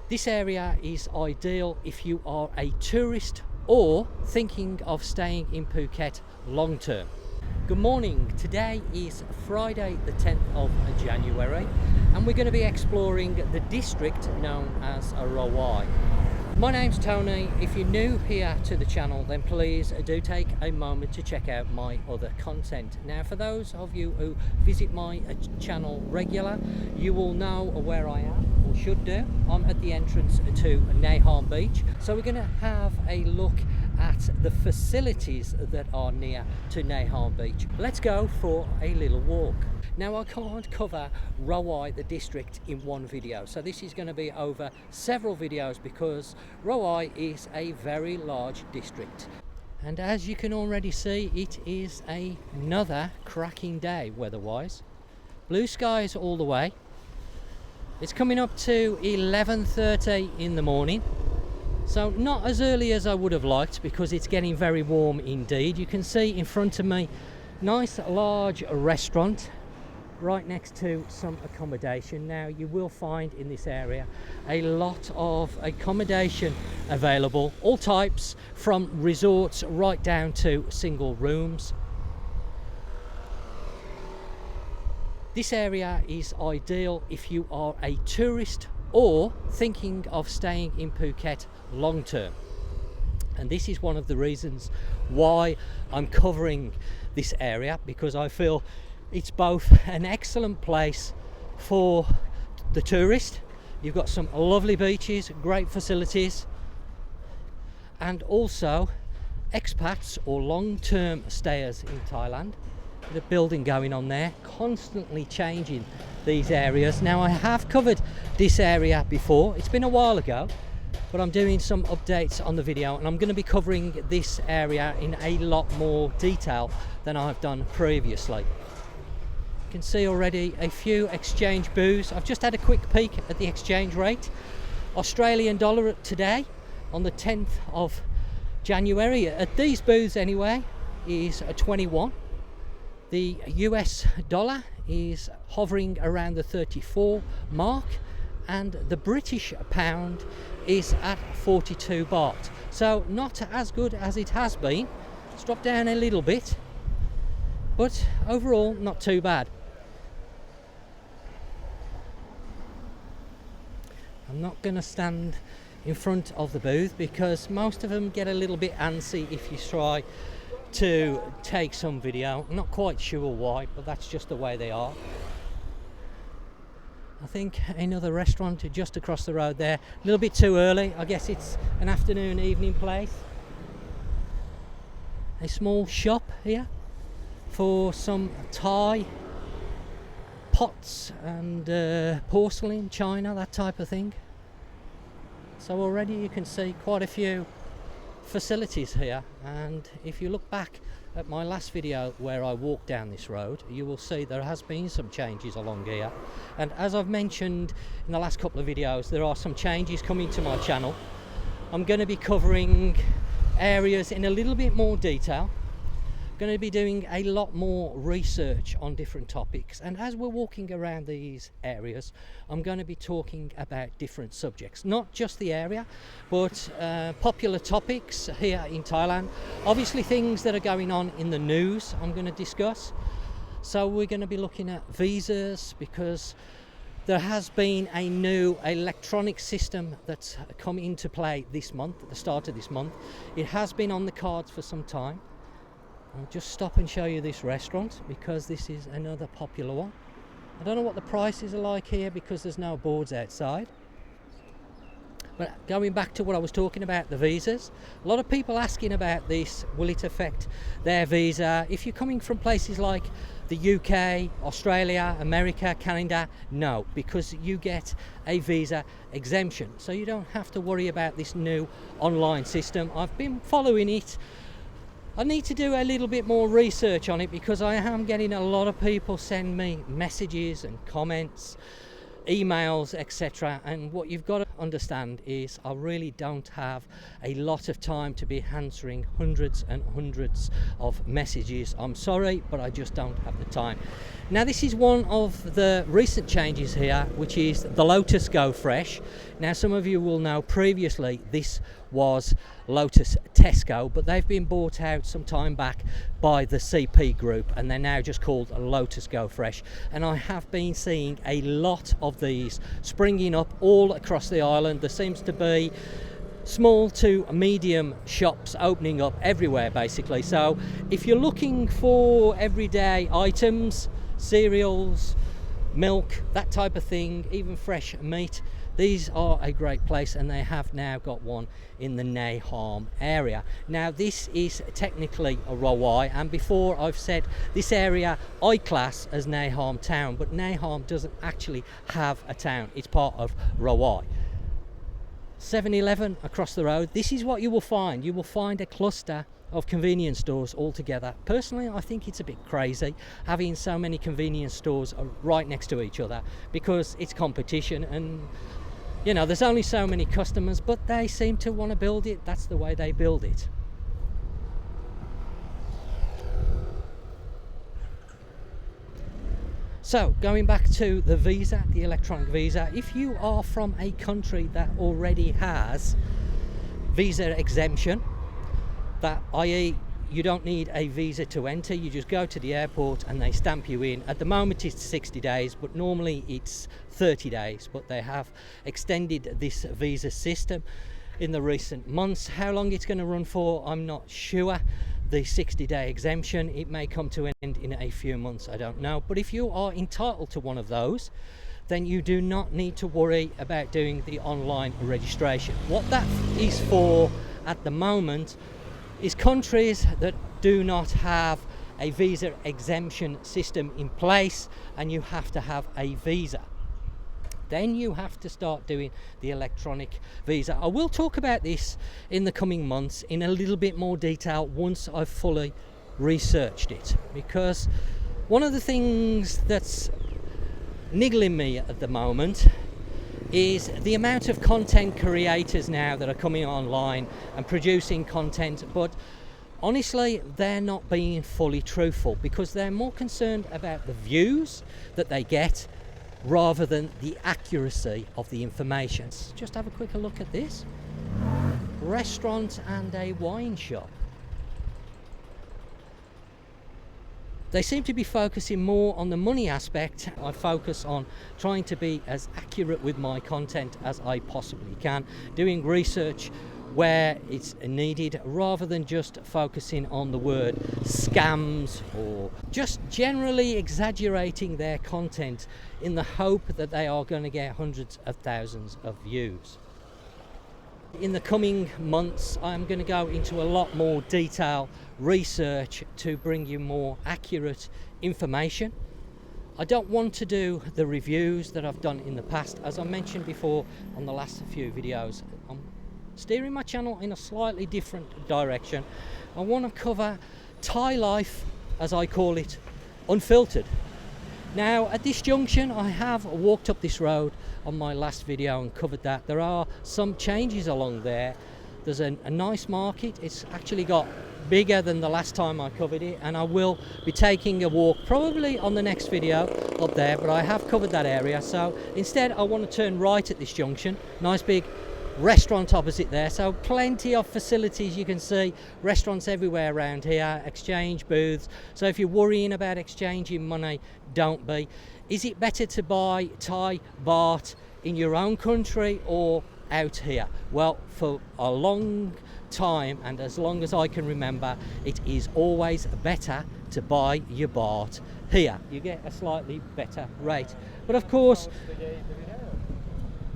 This area is ideal if you are a tourist or thinking of staying in Phuket long term. Good morning, today is Friday the 10th of January and we're going to be exploring the district known as Rawai. My name's Tony. If you're new here to the channel, then please do take a moment to check out my other content. Now, for those of you who visit my channel regular, you will know where I am, or should do. I'm at the entrance to Nai Harn beach. So we're going to have a look at the facilities that are near to Nai Harn beach. Let's go for a little walk. Now, I can't cover Rawai, the district, in one video, so this is going to be over several videos because Rawai is a very large district. And as you can already see, it is another cracking day weather-wise. Blue skies all the way. It's coming up to 11:30 in the morning, so not as early as I would have liked because it's getting very warm indeed. You can see in front of me, nice large restaurant right next to some accommodation. Now, you will find in this area a lot of accommodation available, all types, from resorts right down to single rooms. This area is ideal if you are a tourist or thinking of staying in Phuket long term. And this is one of the reasons why I'm covering this area, because I feel it's both an excellent place for the tourist. You've got some lovely beaches, great facilities, and also expats or long-term stayers in Thailand. The building going on there, constantly changing these areas. Now, I have covered this area before. It's been a while ago, but I'm doing some updates on the video and I'm going to be covering this area in a lot more detail than I've done previously. You can see already a few exchange booths. I've just had a quick peek at the exchange rate. Australian dollar today on the 10th of January at these booths anyway is 21. The US dollar is hovering around the 34 mark and the British pound is at 42 baht. So not as good as it has been. It's dropped down a little bit, but overall not too bad. I'm not going to stand in front of the booth because most of them get a little bit antsy if you try to take some video. I'm not quite sure why, but that's just the way they are. I think another restaurant just across the road there. A little bit too early. I guess it's an afternoon, evening place. A small shop here for some Thai pots and porcelain, china, that type of thing. So already you can see quite a few facilities here, and if you look back at my last video where I walked down this road, you will see there has been some changes along here. And as I've mentioned in the last couple of videos, there are some changes coming to my channel. I'm going to be covering areas in a little bit more detail. Going to be doing a lot more research on different topics, and as we're walking around these areas, I'm going to be talking about different subjects, not just the area, but popular topics here in Thailand. Obviously things that are going on in the news I'm going to discuss. So we're going to be looking at visas, because there has been a new electronic system that's come into play this month, at the start of this month. It has been on the cards for some time. I'll just stop and show you this restaurant because this is another popular one. I don't know what the prices are like here because there's no boards outside. But going back to what I was talking about, the visas, a lot of people asking about this. Will it affect their visa? If you're coming from places like the UK, Australia, America, Canada, no, because you get a visa exemption. So you don't have to worry about this new online system. I've been following it. I need to do a little bit more research on it because I am getting a lot of people send me messages and comments, emails, etc. And what you've got to understand is I really don't have a lot of time to be answering hundreds and hundreds of messages. I'm sorry, but I just don't have the time. Now, this is one of the recent changes here, which is the Lotus Go Fresh. Now, some of you will know previously this was Lotus Tesco, but they've been bought out some time back by the CP group, and they're now just called Lotus Go Fresh. And I have been seeing a lot of these springing up all across the island. There seems to be small to medium shops opening up everywhere, basically. So if you're looking for everyday items, cereals, milk, that type of thing, even fresh meat, these are a great place, and they have now got one in the Nai Harn area. Now, this is technically a Rawai, and before I've said this area I class as Nai Harn town, but Nai Harn doesn't actually have a town. It's part of Rawai. 7-Eleven across the road. This is what you will find. You will find a cluster of convenience stores all together. Personally, I think it's a bit crazy having so many convenience stores right next to each other, because it's competition, and you know, there's only so many customers, but they seem to want to build it. That's the way they build it. So, going back to the visa, the electronic visa, if you are from a country that already has visa exemption, that i.e. you don't need a visa to enter, you just go to the airport and they stamp you in. At the moment it's 60 days, but normally it's 30 days, but they have extended this visa system in the recent months. How long it's going to run for, I'm not sure. The 60-day exemption, it may come to an end in a few months, I don't know. But if you are entitled to one of those, then you do not need to worry about doing the online registration. What that is for at the moment is countries that do not have a visa exemption system in place, and you have to have a visa. Then you have to start doing the electronic visa. I will talk about this in the coming months in a little bit more detail once I've fully researched it, because one of the things that's niggling me at the moment is the amount of content creators now that are coming online and producing content, but honestly they're not being fully truthful, because they're more concerned about the views that they get rather than the accuracy of the information. Let's just have a quicker look at this. Restaurant and a wine shop. They seem to be focusing more on the money aspect. I focus on trying to be as accurate with my content as I possibly can, doing research where it's needed, rather than just focusing on the word scams or just generally exaggerating their content in the hope that they are going to get hundreds of thousands of views. In the coming months, I'm going to go into a lot more detail research to bring you more accurate information. I don't want to do the reviews that I've done in the past. As I mentioned before on the last few videos, I'm steering my channel in a slightly different direction. I want to cover Thai life, as I call it, unfiltered. Now, at this junction, I have walked up this road on my last video and covered that. There are some changes along there. There's a nice market. It's actually got bigger than the last time I covered it, and I will be taking a walk probably on the next video up there, but I have covered that area. So instead I want to turn right at this junction. Nice big restaurant opposite there, so plenty of facilities. You can see restaurants everywhere around here, exchange booths. So if you're worrying about exchanging money, don't be. Is it better to buy Thai baht in your own country or out here? Well, for a long time, and as long as I can remember, it is always better to buy your baht here. You get a slightly better rate, but of course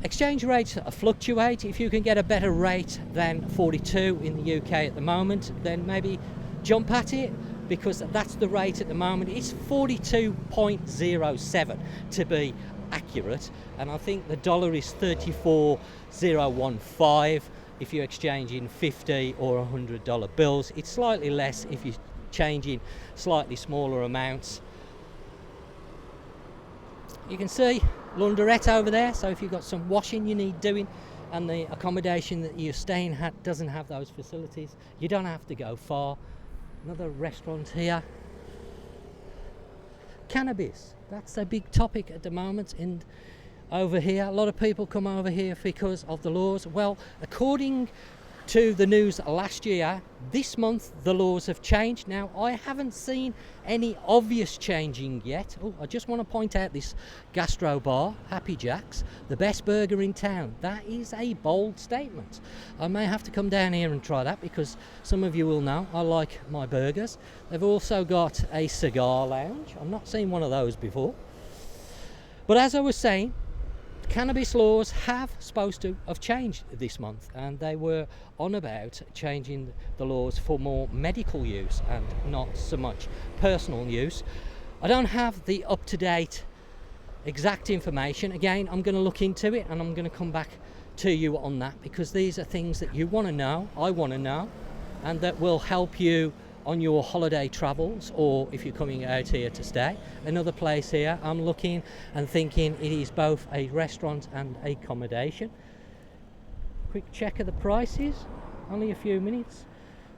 exchange rates fluctuate. If you can get a better rate than 42 in the UK at the moment, then maybe jump at it, because that's the rate at the moment. It's 42.07 to be accurate, and I think the dollar is 34.015 if you're exchanging $50 or $100 bills. It's slightly less if you're changing slightly smaller amounts. You can see laundrette over there, so if you've got some washing you need doing and the accommodation that you're staying at doesn't have those facilities, you don't have to go far. Another restaurant here. Cannabis, that's a big topic at the moment in over here. A lot of people come over here because of the laws. Well, according to the news last year, this month the laws have changed. Now, I haven't seen any obvious changing yet. Oh, I just want to point out this gastro bar, Happy Jack's, the best burger in town. That is a bold statement. I may have to come down here and try that, because some of you will know I like my burgers. They've also got a cigar lounge. I've not seen one of those before. But as I was saying, cannabis laws have supposed to have changed this month, and they were on about changing the laws for more medical use and not so much personal use. I don't have the up-to-date exact information. Again, I'm going to look into it and I'm going to come back to you on that, because these are things that you want to know, I want to know, and that will help you on your holiday travels, or if you're coming out here to stay. Another place here I'm looking and thinking it is both a restaurant and accommodation. Quick check of the prices, only a few minutes.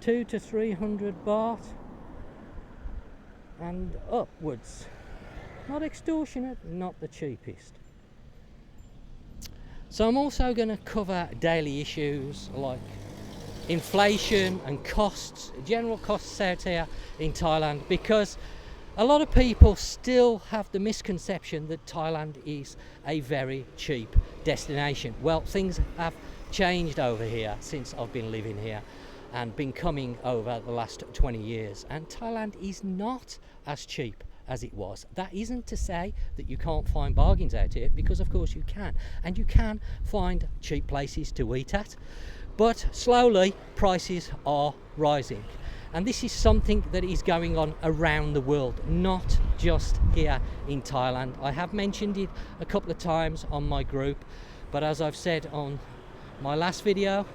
200 to 300 baht and upwards. Not extortionate, not the cheapest. So I'm also going to cover daily issues like inflation and costs, general costs out here in Thailand, because a lot of people still have the misconception that Thailand is a very cheap destination. Well, things have changed over here since I've been living here and been coming over the last 20 years, and Thailand is not as cheap as it was. That isn't to say that you can't find bargains out here, because of course you can, and you can find cheap places to eat at. But slowly prices are rising, and this is something that is going on around the world, not just here in Thailand. I have mentioned it a couple of times on my group, but as I've said on my last video,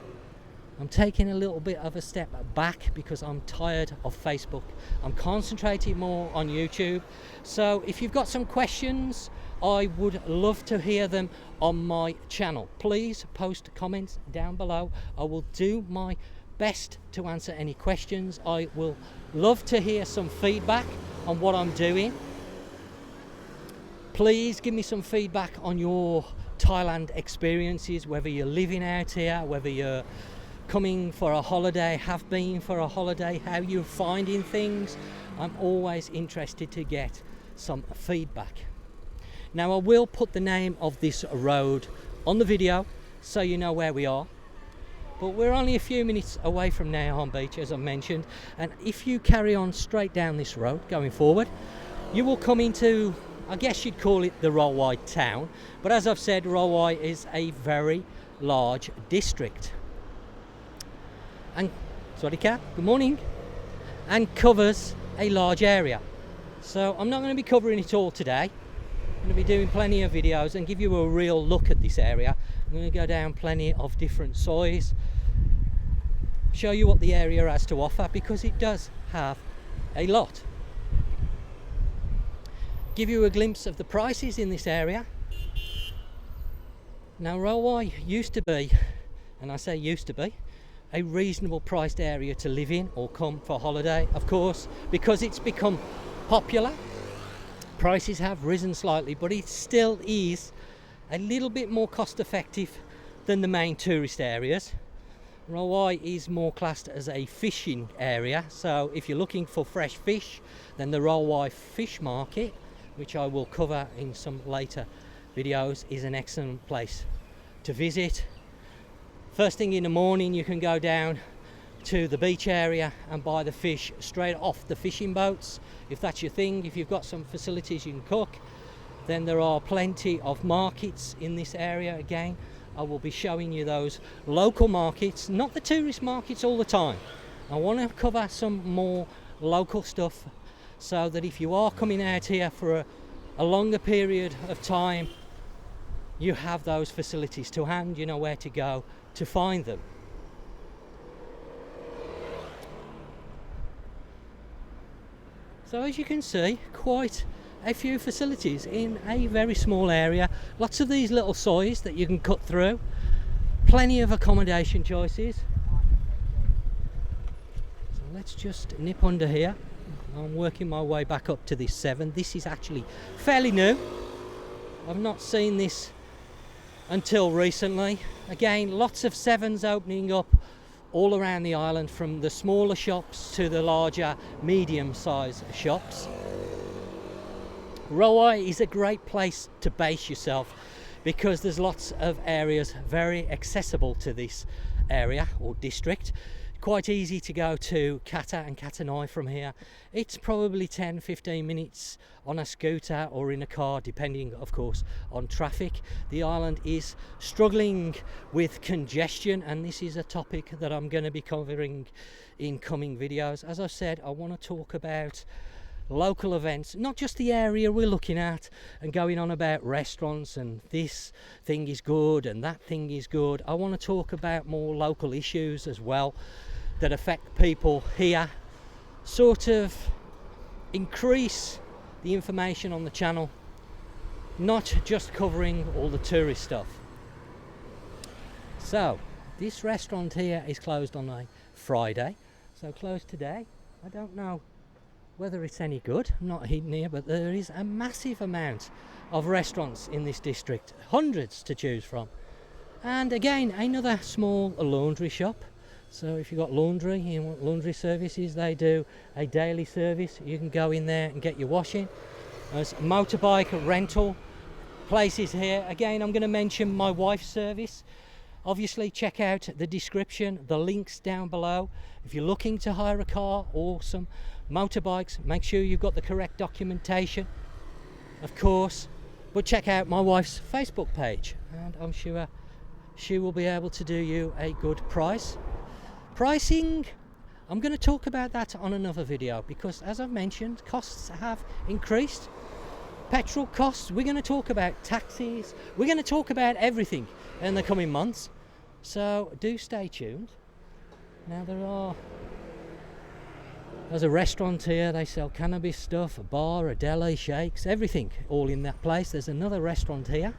I'm taking a little bit of a step back because I'm tired of Facebook. I'm concentrating more on YouTube. So if you've got some questions, I would love to hear them on my channel. Please post comments down below. I will do my best to answer any questions. I will love to hear some feedback on what I'm doing. Please give me some feedback on your Thailand experiences, whether you're living out here, whether you're coming for a holiday, have been for a holiday, how you're finding things. I'm always interested to get some feedback. Now, I will put the name of this road on the video so you know where we are, but we're only a few minutes away from Nai Harn beach, as I mentioned, and if you carry on straight down this road going forward, you will come into, I guess you'd call it the Rawai town, but as I've said, Rawai is a very large district, and Swadika, good morning, and covers a large area. So I'm not going to be covering it all today. I'm going to be doing plenty of videos and give you a real look at this area. I'm going to go down plenty of different sois, show you what the area has to offer, because it does have a lot. Give you a glimpse of the prices in this area. Now, Rawai used to be, and I say used to be, a reasonable priced area to live in or come for holiday. Of course, because it's become popular, prices have risen slightly, but it still is a little bit more cost effective than the main tourist areas. Rawai is more classed as a fishing area, so if you're looking for fresh fish, then the Rawai fish market, which I will cover in some later videos, is an excellent place to visit. First thing in the morning you can go down to the beach area and buy the fish straight off the fishing boats, if that's your thing. If you've got some facilities you can cook, then there are plenty of markets in this area. Again, I will be showing you those local markets, not the tourist markets all the time. I want to cover some more local stuff, so that if you are coming out here for a longer period of time, you have those facilities to hand, you know where to go to find them. So as you can see, quite a few facilities in a very small area. Lots of these little soys that you can cut through. Plenty of accommodation choices. So let's just nip under here. I'm working my way back up to this 7. This is actually fairly new. I've not seen this until recently. Again, lots of 7s opening up all around the island, from the smaller shops to the larger medium-sized shops. Rawai is a great place to base yourself because there's lots of areas very accessible to this area or district. Quite easy to go to Kata and Kata Nai from here. It's probably 10-15 minutes on a scooter or in a car, depending of course on traffic. The island is struggling with congestion, and this is a topic that I'm going to be covering in coming videos. As I said, I want to talk about local events, not just the area we're looking at and going on about restaurants and this thing is good and that thing is good. I want to talk about more local issues as well that affect people here, sort of increase the information on the channel, not just covering all the tourist stuff. So this restaurant here is closed on a Friday, so closed today. I don't know whether it's any good. I'm not eating here, but there is a massive amount of restaurants in this district, hundreds to choose from. And again, another small laundry shop. So if you've got laundry, you want laundry services, they do a daily service. You can go in there and get your washing. There's motorbike rental places here. Again, I'm going to mention my wife's service. Obviously, check out the description, the links down below. If you're looking to hire a car or some motorbikes, make sure you've got the correct documentation, of course. But check out my wife's Facebook page, and I'm sure she will be able to do you a good price. Pricing, I'm going to talk about that on another video, because as I've mentioned, costs have increased. Petrol costs, we're going to talk about taxis, we're going to talk about everything in the coming months, so do stay tuned. Now there's a restaurant here, they sell cannabis stuff, a bar, a deli, shakes, everything all in that place. There's another restaurant here,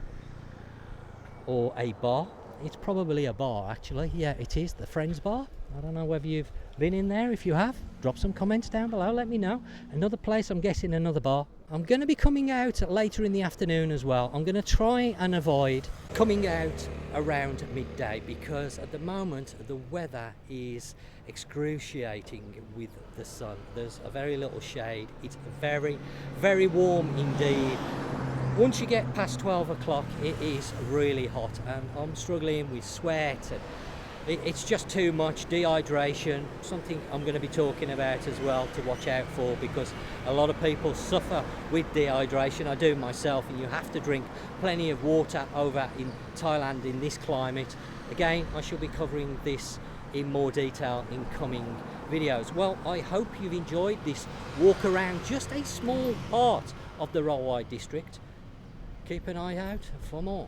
or a bar. It's probably a bar actually. Yeah, it is, the Friends Bar. I don't know whether you've been in there. If you have, drop some comments down below, let me know. Another place, I'm guessing another bar. I'm going to be coming out later in the afternoon as well. I'm going to try and avoid coming out around midday, because at the moment the weather is excruciating with the sun. There's a very little shade. It's very, very warm indeed. Once you get past 12 o'clock, it is really hot, and I'm struggling with sweat, and it's just too much. Dehydration, something I'm going to be talking about as well to watch out for, because a lot of people suffer with dehydration. I do myself, and you have to drink plenty of water over in Thailand in this climate. Again, I shall be covering this in more detail in coming videos. Well, I hope you've enjoyed this walk around just a small part of the Rawai district. Keep an eye out for more.